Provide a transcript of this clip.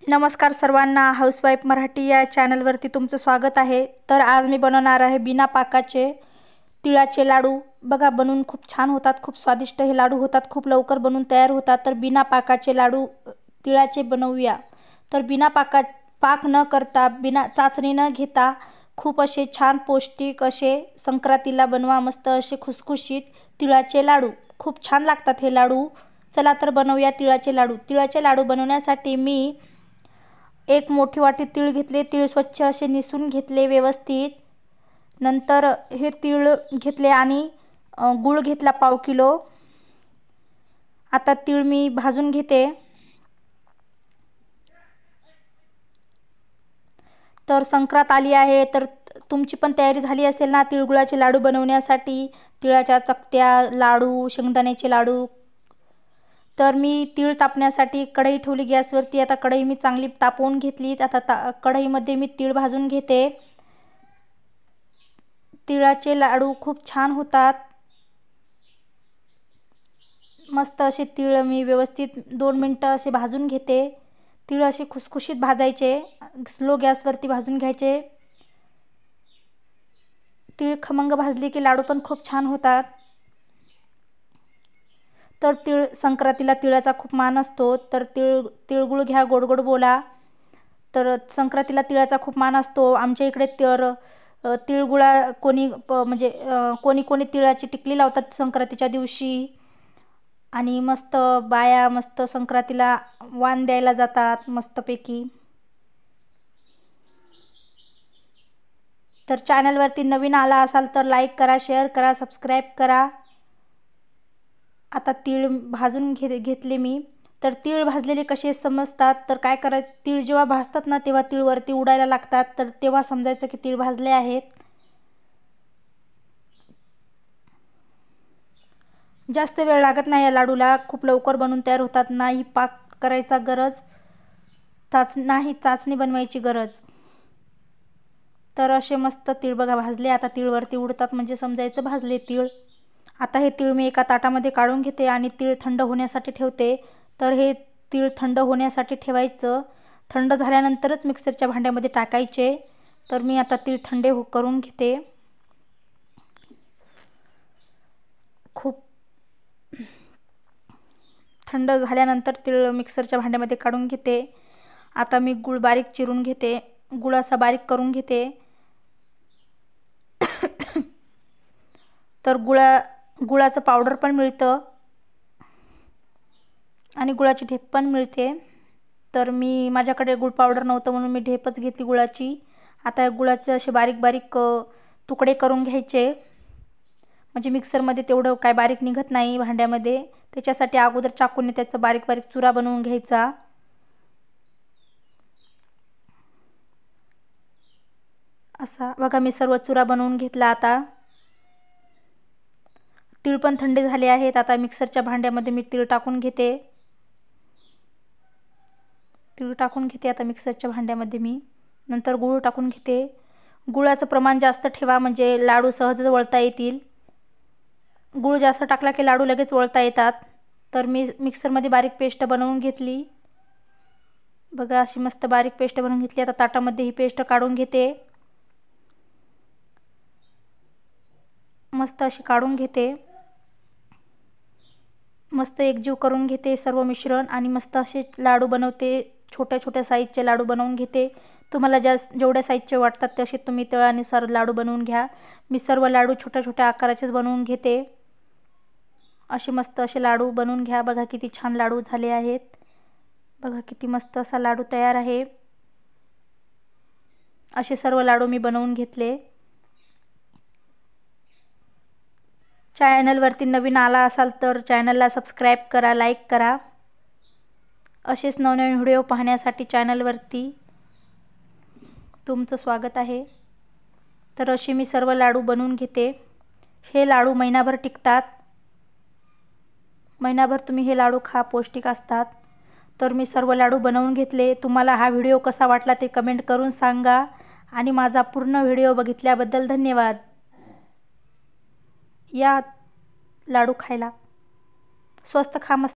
नमस्कार सर्वांना, हाऊसवाईफ मराठी या चॅनलवरती तुमचं स्वागत आहे। तर आज मी बनवणार आहे बिना पाकाचे तिळाचे लाडू। बघा, बनवून खूप छान होतात, खूप स्वादिष्ट हे लाडू होतात, खूप लवकर बनवून तयार होतात। तर बिना पाकाचे लाडू तिळाचे बनवूया। तर बिना पाक न करता, बिना चाचणी न घेता खूप असे छान पौष्टिक असे संक्रांतीला बनवा मस्त असे खुसखुशीत तिळाचे लाडू। खूप छान लागतात हे लाडू। चला तर बनवूया तिळाचे लाडू। तिळाचे लाडू बनवण्यासाठी मी एक मोठी वाटी तीळ घेतले। तीळ स्वच्छ असे निसून घेतले व्यवस्थित। नंतर हे तीळ घेतले आणि गूळ घेतला पाव किलो। आता तीळ मी भाजून घेते। तर संक्रांत आली आहे, तर तुमची पण तयारी झाली असेल ना तिळगुळाचे लाडू बनवण्यासाठी, तिळाच्या चकत्या, लाडू, शेंगदाण्याचे लाडू। तर मी तीळ तापण्यासाठी कढई ठेवली गॅसवरती। आता कढई मी चांगली तापवून घेतली। आता कढईमध्ये मी तीळ भाजून घेते। तिळाचे लाडू खूप छान होतात। मस्त असे तीळ मी व्यवस्थित 2 मिनिटं असे भाजून घेते। तीळ असे खुसखुशीत भाजायचे, स्लो गॅसवरती भाजून घ्यायचे। तीळ खमंग भाजले की लाडू पण खूप छान होतात। तर संक्रांतीला तिळाचा खूप मान असतो। तर तिळगुळ घ्या, गोड गोड बोला। तर संक्रांतीला तिळाचा खूप मान असतो आमच्या इकडे। तर तिळगुळा कोणी कोणी तिळाची टिकली लावतात संक्रांतीच्या दिवशी। आणि मस्त बाया मस्त संक्रांतीला वाण द्यायला जातात मस्तपैकी। तर चॅनलवरती नवीन आला असाल तर लाईक करा, शेअर करा, सबस्क्राईब करा। आता तीळ भाजून घेतले मी। तर तीळ भाजलेले कसे समजतात, तर काय करायचं, तीळ जेव्हा भाजतात ना तेव्हा तीळ वरती उडायला लागतात, तर तेव्हा समजायचं की तीळ भाजले आहेत। जास्त वेळ लागत नाही या लाडूला, खूप लवकर बनवून तयार होतात। नाही पाक करायचा गरज, नाही चाचणी बनवायची गरज। तर असे मस्त तीळ बघा भाजले। आता तीळ वरती उडतात म्हणजे समजायचं भाजले तीळ। आता हे तीळ मी एका ताटामध्ये काढून घेते आणि तीळ थंड होण्यासाठी ठेवते। तर हे तीळ थंड होण्यासाठी ठेवायचं। थंड झाल्यानंतरच मिक्सरच्या भांड्यामध्ये टाकायचे। तर मी आता तीळ थंड करून घेते। खूप थंड झाल्यानंतर तीळ मिक्सरच्या भांड्यामध्ये काढून घेते। आता मी गूळ बारीक चिरून घेते, गूळ असा बारीक करून घेते। तर गुळाचं पावडर पण मिळतं आणि गुळाची ढेप पण मिळते। तर माझ्याकडे गुळ पावडर नव्हतं म्हणून मी ढेपच घेतली गुळाची। आता या गुळाचे असे बारीक बारीक तुकडे करून घ्यायचे, म्हणजे मिक्सरमध्ये तेवढं काय बारीक निघत नाही भांड्यामध्ये। त्याच्यासाठी अगोदर चाकूने त्याचा बारीक बारीक चुरा बनवून घ्यायचा। असा बघा मी सर्व चुरा बनवून घेतला। आता तीळ पण थंड झाले आहेत। आता मिक्सरच्या भांड्यामध्ये मी तीळ टाकून घेते। आता मिक्सरच्या भांड्यामध्ये मी नंतर गूळ टाकून घेते। गुळाचं प्रमाण जास्त ठेवा म्हणजे लाडू सहज वळता येतील। गूळ जास्त टाकला की लाडू लगेच वळता येतात। तर मी मिक्सरमध्ये बारीक पेस्ट बनवून घेतली। बघा अशी मस्त बारीक पेस्ट बनवून घेतली। आता ताटामध्ये ही पेस्ट काढून घेते, मस्त अशी काढून घेते। मस्त एकजीव करून घेते सर्व मिश्रण आणि मस्त असे लाडू बनवते। छोट्या छोट्या साईजचे लाडू बनवून घेते। तुम्हाला जेवढ्या साईजचे वाटतात तसे तुम्ही त्यानुसार लाडू बनवून घ्या। मी सर्व लाडू छोट्या छोट्या आकाराचेच बनवून घेते। असे मस्त असे लाडू बनवून घ्या। बघा किती छान लाडू झाले आहेत। बघा किती मस्त असा लाडू तयार आहे। असे सर्व लाडू मी बनवून घेतले। चॅनलवरती नवीन आला असाल तर चॅनलला सबस्क्राईब करा, लाईक करा। असेच नवनवीन व्हिडिओ पाहण्यासाठी चॅनलवरती तुमचं स्वागत आहे। तर असे मी सर्व लाडू बनवून घेते। हे लाडू महिनाभर टिकतात। महिनाभर तुम्ही हे लाडू खा, पौष्टिक असतात। तर मी सर्व लाडू बनवून घेतले। तुम्हाला हा व्हिडिओ कसा वाटला ते कमेंट करून सांगा आणि माझा पूर्ण व्हिडिओ बघितल्याबद्दल धन्यवाद। या लाडू खायला, स्वस्त खा मस्त।